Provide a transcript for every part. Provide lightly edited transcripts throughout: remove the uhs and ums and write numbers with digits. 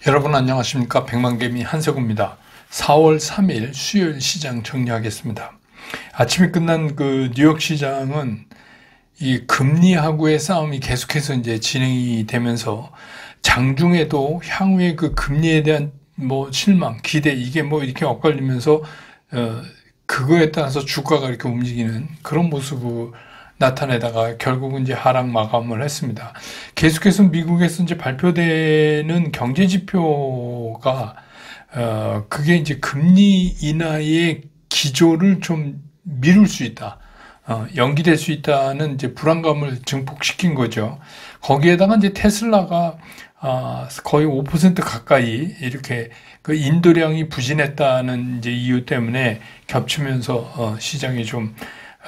여러분 안녕하십니까? 백만개미 한석우입니다. 4월 3일 수요일 시장 정리하겠습니다. 아침에 끝난 그 뉴욕 시장은 이 금리하고의 싸움이 계속해서 이제 진행이 되면서 장중에도 향후에 그 금리에 대한 실망, 기대 이게 이렇게 엇갈리면서 그거에 따라서 주가가 이렇게 움직이는 그런 모습을 나타내다가 결국은 이제 하락 마감을 했습니다. 계속해서 미국에서 이제 발표되는 경제 지표가 그게 이제 금리 인하의 기조를 좀 미룰 수 있다. 연기될 수 있다는 이제 불안감을 증폭시킨 거죠. 거기에다가 이제 테슬라가 거의 5% 가까이 이렇게 그 인도량이 부진했다는 이제 이유 때문에 겹치면서 시장이 좀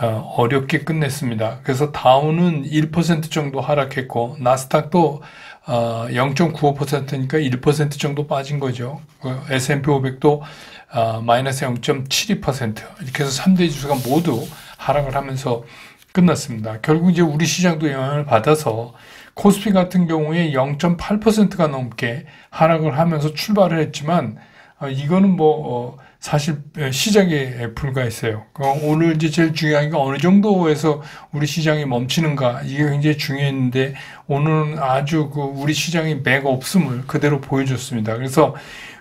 어렵게 끝냈습니다. 그래서 다우는 1% 정도 하락했고 나스닥도 0.95%니까 1% 정도 빠진 거죠. S&P 500도 마이너스 0.72% 이렇게 해서 3대 지수가 모두 하락을 하면서 끝났습니다. 결국 이제 우리 시장도 영향을 받아서 코스피 같은 경우에 0.8%가 넘게 하락을 하면서 출발을 했지만 이거는 사실 시작에 불과했어요. 오늘 이제 제일 중요한 게 어느 정도에서 우리 시장이 멈추는가 이게 굉장히 중요했는데 오늘은 아주 우리 시장이 매가 없음을 그대로 보여줬습니다. 그래서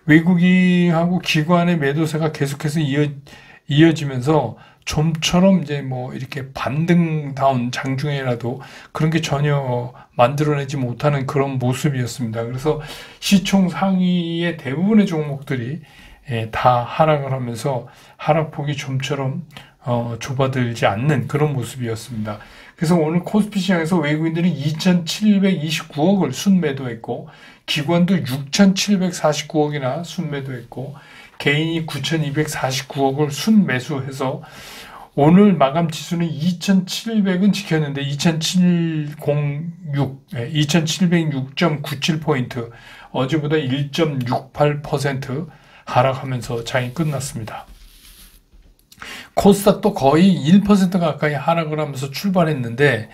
외국인하고 기관의 매도세가 계속해서 이어지면서 좀처럼 이제 이렇게 반등다운 장중에라도 그런 게 전혀 만들어내지 못하는 그런 모습이었습니다. 그래서 시총 상위의 대부분의 종목들이 다 하락을 하면서 하락폭이 좀처럼 좁아들지 않는 그런 모습이었습니다. 그래서 오늘 코스피 시장에서 외국인들이 2,729억을 순매도했고 기관도 6,749억이나 순매도했고 개인이 9,249억을 순매수해서 오늘 마감 지수는 2,700은 지켰는데 2,706.97포인트 어제보다 1.68% 하락하면서 장이 끝났습니다. 코스닥도 거의 1% 가까이 하락을 하면서 출발했는데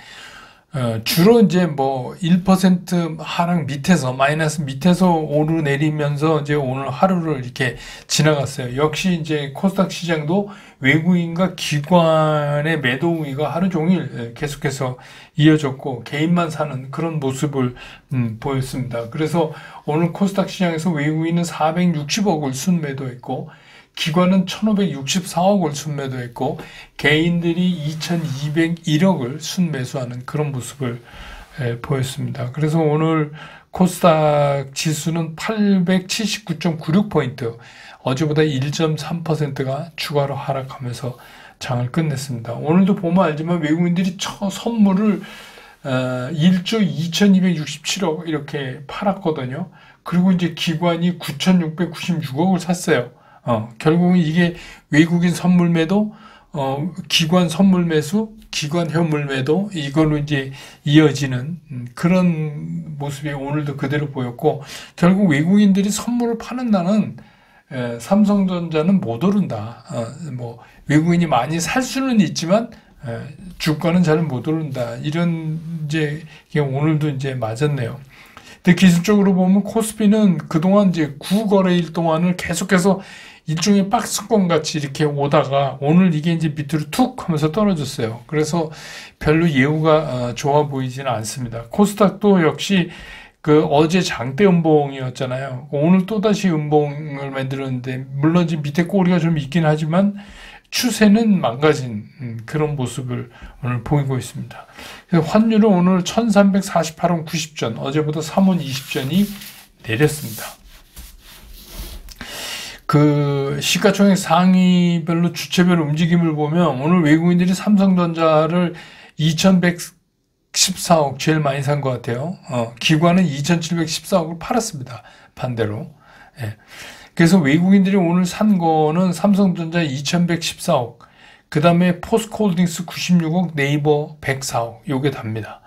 주로 이제 1% 하락 밑에서 마이너스 밑에서 오르내리면서 이제 오늘 하루를 이렇게 지나갔어요. 역시 이제 코스닥 시장도 외국인과 기관의 매도 우위가 하루 종일 계속해서 이어졌고 개인만 사는 그런 모습을 보였습니다. 그래서 오늘 코스닥 시장에서 외국인은 460억을 순매도했고 기관은 1,564억을 순매도했고 개인들이 2,201억을 순매수하는 그런 모습을 보였습니다. 그래서 오늘 코스닥 지수는 879.96포인트 어제보다 1.3%가 추가로 하락하면서 장을 끝냈습니다. 오늘도 보면 알지만 외국인들이 선물을 1조 2,267억 이렇게 팔았거든요. 그리고 이제 기관이 9,696억을 샀어요. 결국은 이게 외국인 선물 매도, 기관 선물 매수, 기관 현물 매도, 이걸로 이제 이어지는 그런 모습이 오늘도 그대로 보였고, 결국 외국인들이 선물을 파는 날은, 삼성전자는 못 오른다. 외국인이 많이 살 수는 있지만, 주가는 잘 못 오른다. 이런, 오늘도 이제 맞았네요. 근데 기술적으로 보면 코스피는 그동안 이제 9거래일 동안을 계속해서 일종의 박스권 같이 이렇게 오다가 오늘 이게 이제 밑으로 툭 하면서 떨어졌어요. 그래서 별로 예후가 좋아 보이지는 않습니다. 코스닥도 역시 어제 장대 음봉이었잖아요. 오늘 또다시 음봉을 만들었는데 물론 지금 밑에 꼬리가 좀 있긴 하지만 추세는 망가진 그런 모습을 오늘 보이고 있습니다. 그래서 환율은 오늘 1348원 90전, 어제보다 3원 20전이 내렸습니다. 시가총액 상위별로 주체별 움직임을 보면 오늘 외국인들이 삼성전자를 2,114억 제일 많이 산 것 같아요. 기관은 2,714억을 팔았습니다. 반대로. 예. 그래서 외국인들이 오늘 산 거는 삼성전자 2,114억, 그 다음에 포스코홀딩스 96억, 네이버 104억, 요게 답니다.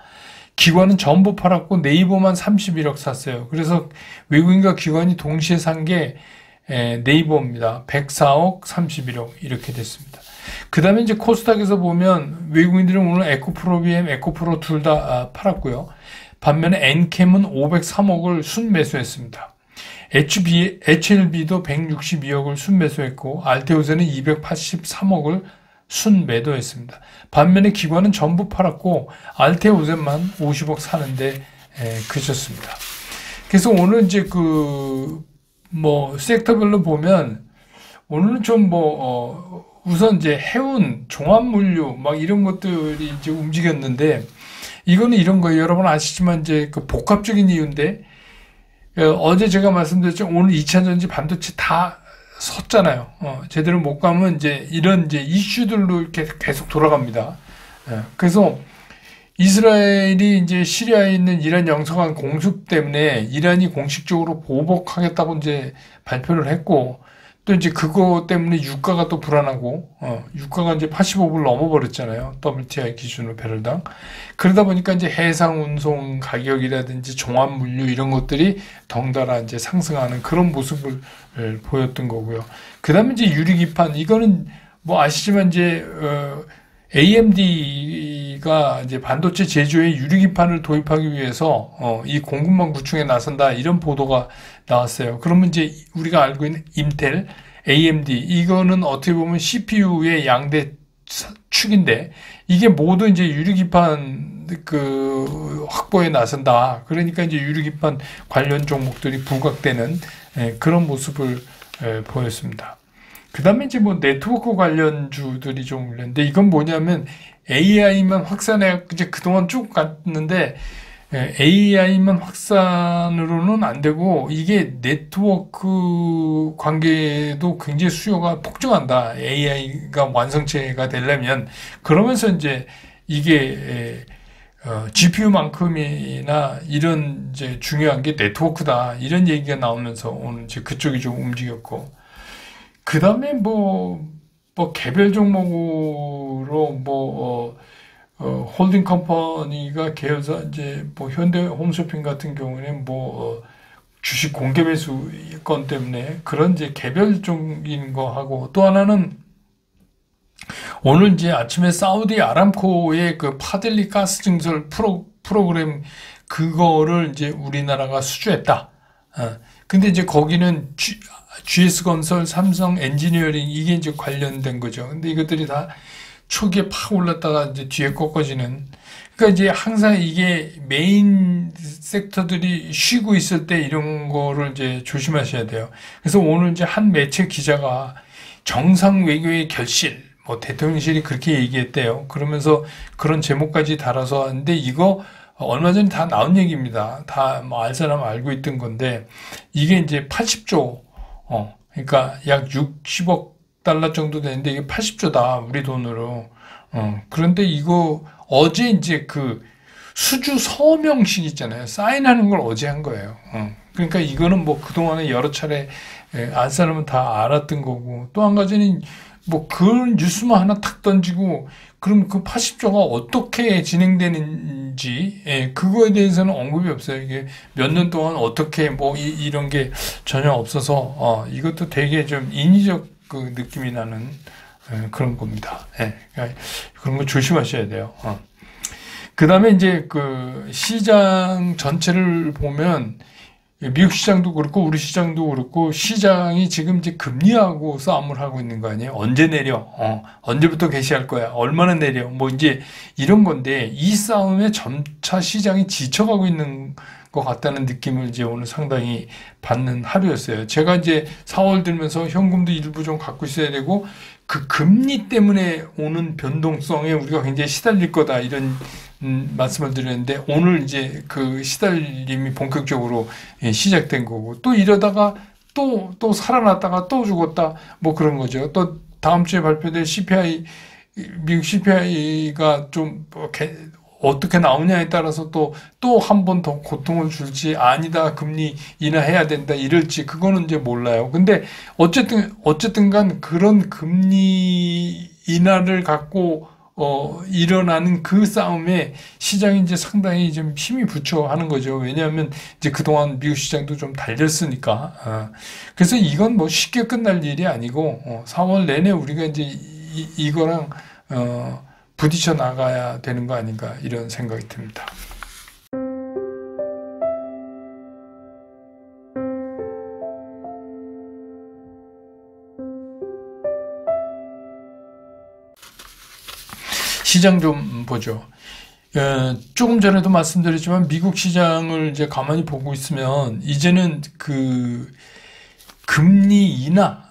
기관은 전부 팔았고 네이버만 31억 샀어요. 그래서 외국인과 기관이 동시에 산 게 네이버입니다. 104억, 31억 이렇게 됐습니다. 그 다음에 이제 코스닥에서 보면 외국인들은 오늘 에코프로비엠, 에코프로 둘 다 팔았고요. 반면에 엔캠은 503억을 순매수했습니다. HLB도 162억을 순매수했고 알테오젠은 283억을 순매도했습니다. 반면에 기관은 전부 팔았고 알테오젠만 50억 사는데 그쳤습니다. 그래서 오늘 이제 섹터별로 보면 오늘은 좀 우선 이제 해운, 종합물류 막 이런 것들이 이제 움직였는데 이거는 이런 거예요. 여러분 아시지만 이제 그 복합적인 이유인데 어제 제가 말씀드렸죠. 오늘 2차 전지 반도체 다 섰잖아요. 제대로 못 가면 이제 이런 이제 이슈들로 이렇게 계속 돌아갑니다. 그래서 이스라엘이 이제 시리아에 있는 이란 영사관 공습 때문에 이란이 공식적으로 보복하겠다고 이제 발표를 했고 또 이제 그거 때문에 유가가 또 불안하고 유가가 이제 85불 넘어버렸잖아요. WTI 기준으로 배럴당. 그러다 보니까 이제 해상 운송 가격이라든지 종합 물류 이런 것들이 덩달아 이제 상승하는 그런 모습을 보였던 거고요. 그다음에 이제 유리기판 이거는 뭐 아시지만 이제 AMD가 이제 반도체 제조에 유리기판을 도입하기 위해서 이 공급망 구축에 나선다 이런 보도가 나왔어요. 그러면 이제 우리가 알고 있는 인텔, AMD 이거는 어떻게 보면 CPU의 양대 축인데 이게 모두 이제 유리기판 확보에 나선다. 그러니까 이제 유리기판 관련 종목들이 부각되는 그런 모습을 보였습니다. 그 다음에 이제 네트워크 관련주들이 좀 올렸는데 이건 뭐냐면 AI만 확산해, 이제 그동안 쭉 갔는데 AI만 확산으로는 안 되고 이게 네트워크 관계도 굉장히 수요가 폭증한다. AI가 완성체가 되려면 그러면서 이제 이게 GPU만큼이나 이런 이제 중요한 게 네트워크다. 이런 얘기가 나오면서 오늘 이제 그쪽이 좀 움직였고 그 다음에 개별 종목으로 홀딩 컴퍼니가 계열사 이제 현대 홈쇼핑 같은 경우에는 주식 공개 매수 건 때문에 그런 이제 개별적인 거 하고 또 하나는 오늘 이제 아침에 사우디 아람코의 그 파델리 가스 증설 프로그램 그거를 이제 우리나라가 수주했다. 근데 이제 거기는 GS건설, 삼성 엔지니어링 이게 이제 관련된 거죠. 근데 이것들이 다 초기에 팍 올랐다가 이제 뒤에 꺾어지는. 그러니까 이제 항상 이게 메인 섹터들이 쉬고 있을 때 이런 거를 이제 조심하셔야 돼요. 그래서 오늘 이제 한 매체 기자가 정상 외교의 결실, 대통령실이 그렇게 얘기했대요. 그러면서 그런 제목까지 달아서 하는데 이거 얼마 전에 다 나온 얘기입니다. 다 알 사람 알고 있던 건데 이게 이제 80조 그러니까 약 60억 달러 정도 되는데 이게 80조다 우리 돈으로. 그런데 이거 어제 이제 그 수주 서명식 있잖아요. 사인하는 걸 어제 한 거예요. 그러니까 이거는 그동안에 여러 차례 알 사람은 다 알았던 거고 또 한 가지는 그런 뉴스만 하나 탁 던지고 그럼 그 80조가 어떻게 진행되는지 그거에 대해서는 언급이 없어요. 이게 몇 년 동안 어떻게 이런 게 전혀 없어서 이것도 되게 좀 인위적 그 느낌이 나는 그런 겁니다. 그러니까 그런 거 조심하셔야 돼요. 그 다음에 이제 그 시장 전체를 보면 미국 시장도 그렇고 우리 시장도 그렇고 시장이 지금 이제 금리하고 싸움을 하고 있는 거 아니에요? 언제 내려? 언제부터 개시할 거야? 얼마나 내려? 이제 이런 건데 이 싸움에 점차 시장이 지쳐가고 있는 것 같다는 느낌을 이제 오늘 상당히 받는 하루였어요. 제가 이제 4월 들면서 현금도 일부 좀 갖고 있어야 되고 그 금리 때문에 오는 변동성에 우리가 굉장히 시달릴 거다 이런 말씀을 드렸는데 오늘 이제 그 시달림이 본격적으로 시작된 거고 또 이러다가 또 살아났다가 또 죽었다 그런 거죠. 또 다음 주에 발표될 CPI 미국 CPI가 좀 어떻게 나오냐에 따라서 또 한 번 더 고통을 줄지 아니다 금리 인하해야 된다 이럴지 그거는 이제 몰라요. 근데 어쨌든 간 그런 금리 인하를 갖고 일어나는 그 싸움에 시장이 이제 상당히 좀 힘이 부처 하는 거죠. 왜냐하면 이제 그동안 미국 시장도 좀 달렸으니까. 그래서 이건 쉽게 끝날 일이 아니고, 4월 내내 우리가 이제 이거랑, 부딪혀 나가야 되는 거 아닌가, 이런 생각이 듭니다. 시장 좀 보죠. 조금 전에도 말씀드렸지만 미국 시장을 이제 가만히 보고 있으면 이제는 그 금리 인하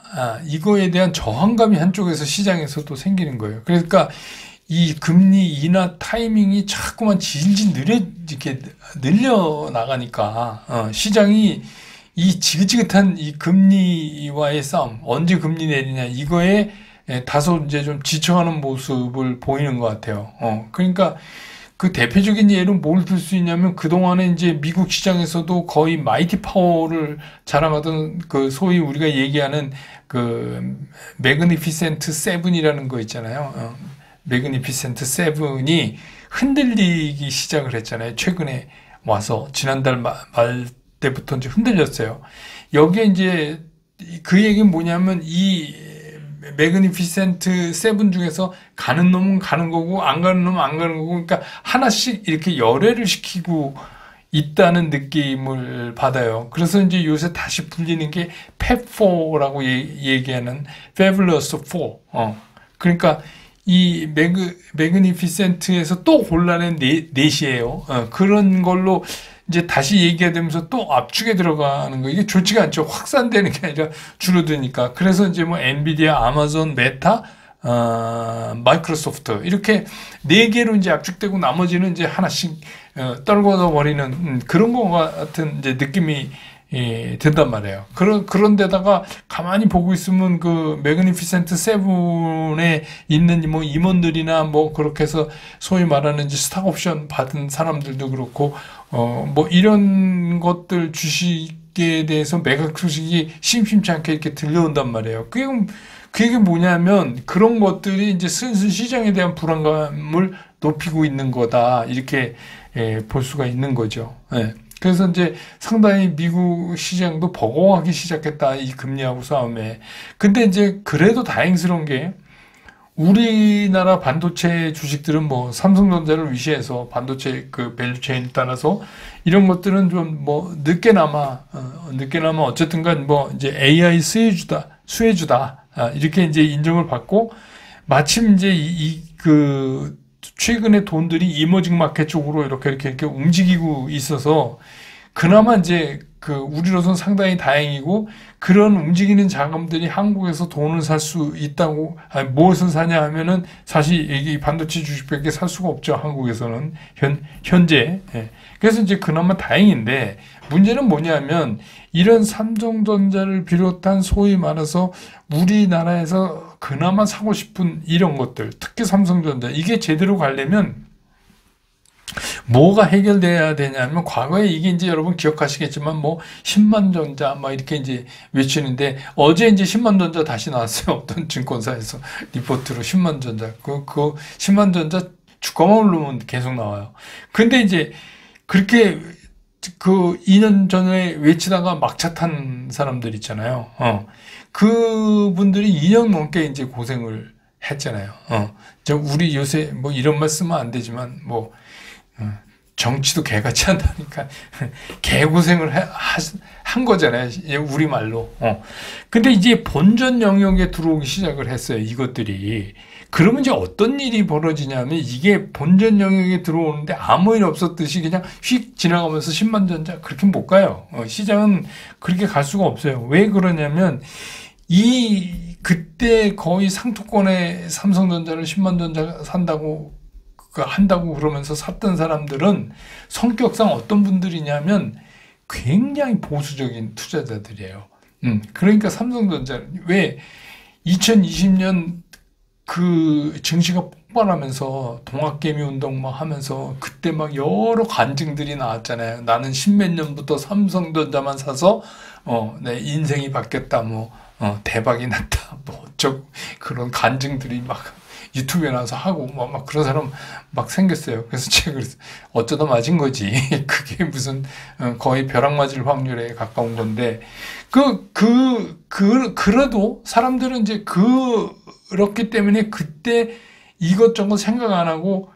이거에 대한 저항감이 한쪽에서 시장에서도 생기는 거예요. 그러니까 이 금리 인하 타이밍이 자꾸만 질질 이렇게 늘려 나가니까 시장이 이 지긋지긋한 이 금리와의 싸움, 언제 금리 내리냐 이거에 다소 이제 좀 지쳐가는 모습을 보이는 것 같아요. 그러니까 그 대표적인 예로 뭘 들 수 있냐면 그동안에 이제 미국 시장에서도 거의 마이티 파워를 자랑하던 그 소위 우리가 얘기하는 그 매그니피센트 세븐이라는 거 있잖아요. 매그니피센트 세븐이 흔들리기 시작을 했잖아요. 최근에 와서 지난달 말 때부터 이제 흔들렸어요. 여기에 이제 그 얘기는 뭐냐면 이 매그니피센트 세븐 중에서 가는 놈은 가는 거고 안 가는 놈은 안 가는 거고 그러니까 하나씩 이렇게 열애를 시키고 있다는 느낌을 받아요. 그래서 이제 요새 다시 불리는 게 팹4라고 얘기하는 Fabulous 4. 그러니까 이 매그니피센트에서 또 골라낸 넷이에요. 그런 걸로 이제 다시 얘기가 되면서 또 압축에 들어가는 거 이게 좋지가 않죠. 확산되는 게 아니라 줄어드니까. 그래서 이제 뭐 엔비디아, 아마존, 메타, 마이크로소프트 이렇게 네 개로 이제 압축되고 나머지는 이제 하나씩 떨궈져 버리는 그런 거 같은 이제 느낌이 든단 말이에요. 그런 데다가 가만히 보고 있으면 그 매그니피센트 세븐에 있는 뭐 임원들이나 뭐 그렇게 해서 소위 말하는 이제 스탁 옵션 받은 사람들도 그렇고 뭐 이런 것들 주식에 대해서 매각 소식이 심심치 않게 이렇게 들려온단 말이에요. 그게 뭐냐면 그런 것들이 이제 슬슬 시장에 대한 불안감을 높이고 있는 거다. 이렇게 볼 수가 있는 거죠. 그래서 이제 상당히 미국 시장도 버거워하기 시작했다. 이 금리하고 싸움에. 근데 이제 그래도 다행스러운 게 우리나라 반도체 주식들은 뭐 삼성전자를 위시해서 반도체 그 밸류체인 따라서 이런 것들은 좀 뭐 늦게나마 어쨌든간 뭐 이제 AI 수혜주다 이렇게 이제 인정을 받고 마침 이제 그 최근에 돈들이 이머징 마켓 쪽으로 이렇게 움직이고 있어서 그나마 이제 그 우리로서는 상당히 다행이고 그런 움직이는 자금들이 한국에서 돈을 살 수 있다고 무엇을 사냐 하면은 사실 이 반도체 주식밖에 살 수가 없죠. 한국에서는 현재. 그래서 이제 그나마 다행인데 문제는 뭐냐면 이런 삼성전자를 비롯한 소위 말해서 우리나라에서 그나마 사고 싶은 이런 것들 특히 삼성전자 이게 제대로 가려면 뭐가 해결돼야 되냐면 과거에 이게 이제 여러분 기억하시겠지만 뭐 10만 전자 막 이렇게 이제 외치는데 어제 이제 10만 전자 다시 나왔어요. 어떤 증권사에서 리포트로 10만 전자 그 10만 전자 주가만 오르면 계속 나와요. 근데 이제 그렇게 그 2년 전에 외치다가 막차 탄 사람들 있잖아요. 그분들이 2년 넘게 이제 고생을 했잖아요. 우리 요새 뭐 이런 말 쓰면 안 되지만 뭐 정치도 개같이 한다니까 개고생을 한 거잖아요. 우리말로. 근데 이제 본전 영역에 들어오기 시작을 했어요. 이것들이. 그러면 이제 어떤 일이 벌어지냐면 이게 본전 영역에 들어오는데 아무 일 없었듯이 그냥 휙 지나가면서 10만 전자 그렇게 못 가요. 시장은 그렇게 갈 수가 없어요. 왜 그러냐면 그때 거의 상투권에 삼성전자를 10만 전자 한다고 그러면서 샀던 사람들은 성격상 어떤 분들이냐면 굉장히 보수적인 투자자들이에요. 그러니까 삼성전자는 왜 2020년 그 증시가 폭발하면서 동학개미 운동 막 하면서 그때 막 여러 간증들이 나왔잖아요. 나는 십몇 년부터 삼성전자만 사서 내 인생이 바뀌었다 뭐 대박이 났다 뭐 그런 간증들이 막 유튜브에 나와서 하고 막 그런 사람 막 생겼어요. 그래서 제가 어쩌다 맞은 거지. 그게 무슨 거의 벼락 맞을 확률에 가까운 건데 그래도 사람들은 이제 그렇기 때문에 그때 이것저것 생각 안 하고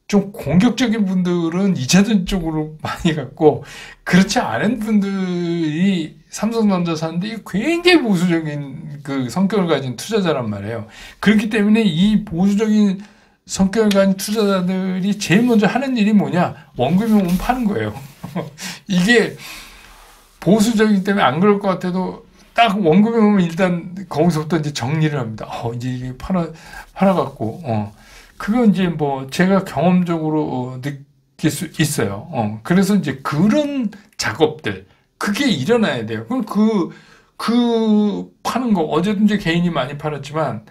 좀 공격적인 분들은 2차전 쪽으로 많이 갔고 그렇지 않은 분들이 삼성전자 사는데 이게 굉장히 보수적인 그 성격을 가진 투자자란 말이에요. 그렇기 때문에 이 보수적인 성격을 가진 투자자들이 제일 먼저 하는 일이 뭐냐? 원금이 오면 파는 거예요. 이게 보수적이기 때문에 안 그럴 것 같아도 딱 원금이 오면 일단 거기서부터 이제 정리를 합니다. 이제 이게 팔아갖고, 그건 이제 뭐 제가 경험적으로 느낄 수 있어요. 그래서 이제 그런 작업들, 그게 일어나야 돼요. 그럼 그 파는 거, 어제도 이제 개인이 많이 팔았지만,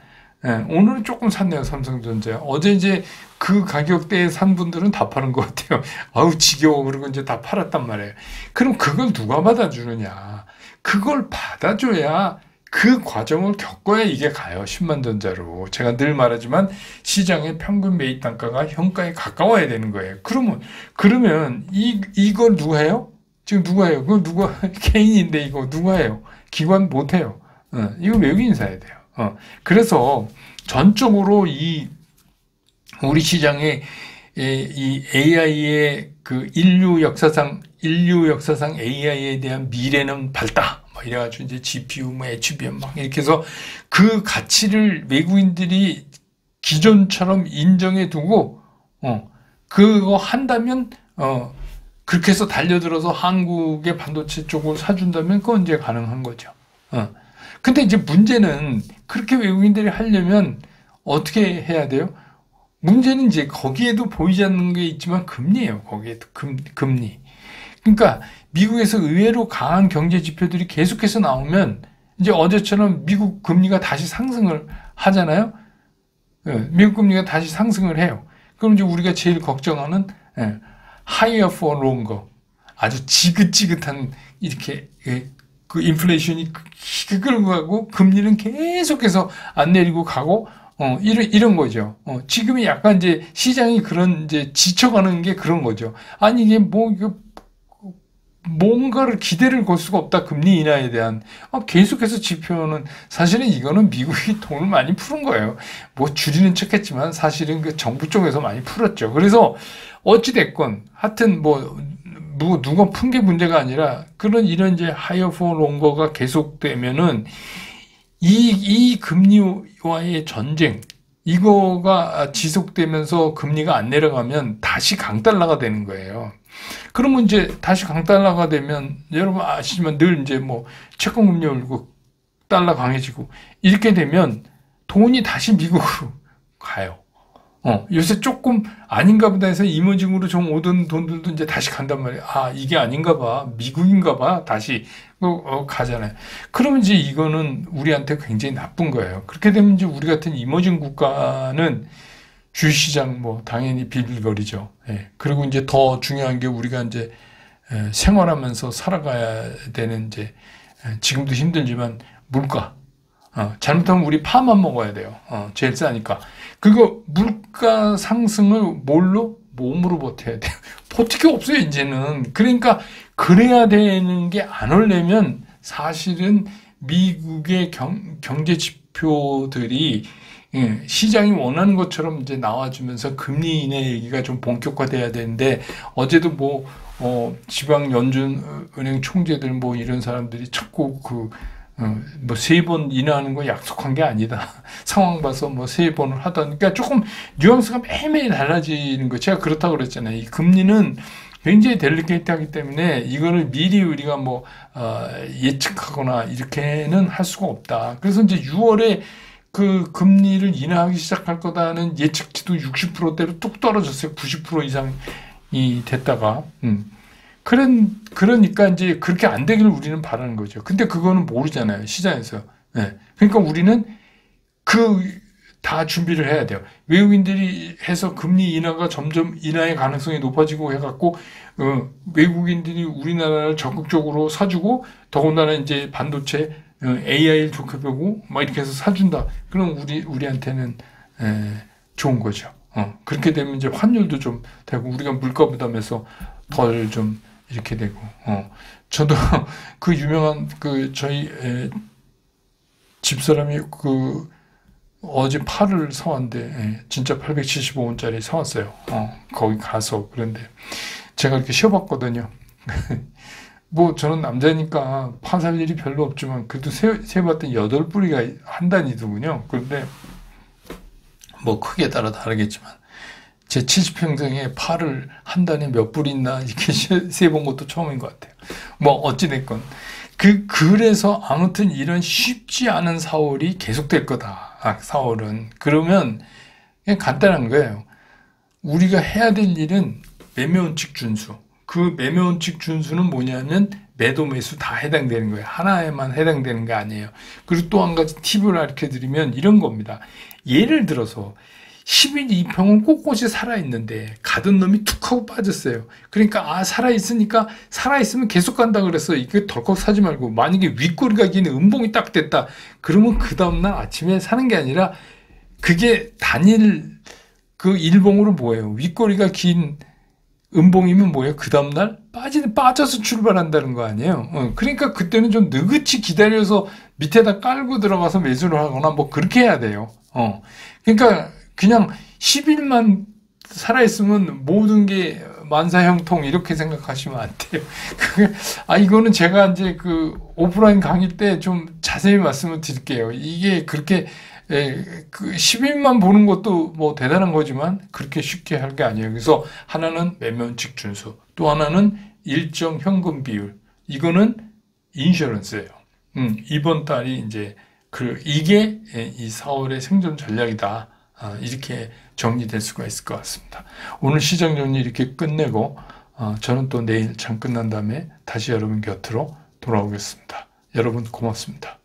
오늘은 조금 샀네요, 삼성전자. 어제 이제 그 가격대에 산 분들은 다 파는 것 같아요. 아우, 지겨워. 그러고 이제 다 팔았단 말이에요. 그럼 그걸 누가 받아주느냐. 그걸 받아줘야 그 과정을 겪어야 이게 가요. 10만 전자로. 제가 늘 말하지만 시장의 평균 매입 단가가 현가에 가까워야 되는 거예요. 그러면 이걸 누가 해요? 지금 누가 해요? 그거 누가, 개인인데 이거 누가 해요? 기관 못 해요. 이거 외국인 사야 돼요. 그래서 전적으로 우리 시장에 이 AI의 그 인류 역사상 AI에 대한 미래는 밝다. 뭐 이래가지고 이제 GPU, 뭐 HBM 막 이렇게 해서 그 가치를 외국인들이 기존처럼 인정해 두고, 그거 한다면, 그렇게 해서 달려들어서 한국의 반도체 쪽을 사준다면 그건 이제 가능한 거죠. 근데 이제 문제는 그렇게 외국인들이 하려면 어떻게 해야 돼요? 문제는 이제 거기에도 보이지 않는 게 있지만 금리예요. 거기에도 금리. 그러니까 미국에서 의외로 강한 경제 지표들이 계속해서 나오면 이제 어제처럼 미국 금리가 다시 상승을 하잖아요. 미국 금리가 다시 상승을 해요. 그럼 이제 우리가 제일 걱정하는 higher for longer, 아주 지긋지긋한 이렇게 그 인플레이션이 끌고 가고 금리는 계속해서 안 내리고 가고 이런 거죠. 지금이 약간 이제 시장이 그런 이제 지쳐가는 게 그런 거죠. 아니 이게 뭔가를 기대를 걸 수가 없다. 금리 인하에 대한 계속해서 지표는 사실은 이거는 미국이 돈을 많이 푸는 거예요. 뭐 줄이는 척했지만 사실은 그 정부 쪽에서 많이 풀었죠. 그래서 어찌 됐건 하여튼 누가 푼 게 문제가 아니라 이런 이제 하이어 포 롱거가 계속되면은 이 금리와의 전쟁 이거가 지속되면서 금리가 안 내려가면 다시 강달러가 되는 거예요. 그러면 이제 다시 강달러가 되면 여러분 아시지만 늘 이제 뭐 채권 금리 올리고 달러 강해지고 이렇게 되면 돈이 다시 미국으로 가요. 요새 조금 아닌가 보다 해서 이머징으로 좀 오던 돈들도 이제 다시 간단 말이에요. 이게 아닌가 봐. 미국인가 봐. 다시 가잖아요. 그러면 이제 이거는 우리한테 굉장히 나쁜 거예요. 그렇게 되면 이제 우리 같은 이머징 국가는 주식시장 당연히 비빌거리죠. 그리고 이제 더 중요한 게 우리가 이제 생활하면서 살아가야 되는 이제 지금도 힘들지만 물가. 잘못하면 우리 파만 먹어야 돼요. 제일 싸니까. 그거 물가 상승을 몸으로 버텨야 돼요. 버틸 게 없어요, 이제는. 그러니까 그래야 되는 게 안 오려면 사실은 미국의 경제 지표들이 시장이 원하는 것처럼 이제 나와주면서 금리 인하 얘기가 좀 본격화돼야 되는데 어제도 지방 연준은행 총재들 이런 사람들이 자꾸 3번 인하하는 거 약속한 게 아니다. 상황 봐서 3번을 하던. 그러니까 조금 뉘앙스가 매일매일 달라지는 거. 제가 그렇다고 그랬잖아요. 이 금리는 굉장히 델리케이트하기 때문에 이거를 미리 우리가 예측하거나 이렇게는 할 수가 없다. 그래서 이제 6월에 그 금리를 인하하기 시작할 거다는 예측치도 60%대로 뚝 떨어졌어요. 90% 이상이 됐다가. 그러니까 이제 그렇게 안 되기를 우리는 바라는 거죠. 근데 그거는 모르잖아요, 시장에서. 그러니까 우리는 다 준비를 해야 돼요. 외국인들이 해서 금리 인하가 점점 인하의 가능성이 높아지고 해갖고, 외국인들이 우리나라를 적극적으로 사주고, 더군다나 이제 반도체, AI를 좋게 보고, 이렇게 해서 사준다. 그럼 우리한테는, 좋은 거죠. 그렇게 되면 이제 환율도 좀 되고, 우리가 물가 부담해서 덜 좀 이렇게 되고, 저도 그 유명한 저희 집사람이 어제 팔을 사왔는데, 진짜 875원짜리 사왔어요. 거기 가서. 그런데 제가 이렇게 쉬어봤거든요. 저는 남자니까 파 살 일이 별로 없지만, 그래도 세봤더니 8뿌리가 한 단위더군요. 그런데 뭐 크기에 따라 다르겠지만 제 70평생에 파를 한 달에 몇 불 있나 이렇게 세본 것도 처음인 것 같아요. 뭐 어찌됐건 그래서 아무튼 이런 쉽지 않은 4월이 계속될 거다. 4월은 그러면 그냥 간단한 거예요. 우리가 해야 될 일은 매매원칙 준수. 그 매매원칙 준수는 뭐냐면 매도 매수 다 해당되는 거예요. 하나에만 해당되는 게 아니에요. 그리고 또 한 가지 팁을 알려드리면 이런 겁니다. 예를 들어서 10일 2평은 꼿꼿이 살아있는데 가던 놈이 툭 하고 빠졌어요. 그러니까 살아있으니까 살아있으면 계속 간다 그랬어. 이게 덜컥 사지 말고 만약에 윗꼬리가 긴 음봉이 딱 됐다. 그러면 그 다음날 아침에 사는 게 아니라 그게 단일 그 일봉으로 뭐예요? 윗꼬리가 긴 음봉이면 뭐예요? 그 다음날 빠져서 출발한다는 거 아니에요? 그러니까 그때는 좀 느긋이 기다려서 밑에다 깔고 들어가서 매수를 하거나 뭐 그렇게 해야 돼요. 그러니까 그냥 10일만 살아있으면 모든 게 만사형통 이렇게 생각하시면 안 돼요. 이거는 제가 이제 그 오프라인 강의 때 좀 자세히 말씀을 드릴게요. 이게 그렇게 그 10일만 보는 것도 뭐 대단한 거지만 그렇게 쉽게 할 게 아니에요. 그래서 하나는 매매원칙 준수, 또 하나는 일정 현금 비율. 이거는 인슈런스예요. 이번 달이 이제 이게 이 4월의 생존 전략이다. 이렇게 정리될 수가 있을 것 같습니다. 오늘 시장 정리 이렇게 끝내고 저는 또 내일 장 끝난 다음에 다시 여러분 곁으로 돌아오겠습니다. 여러분 고맙습니다.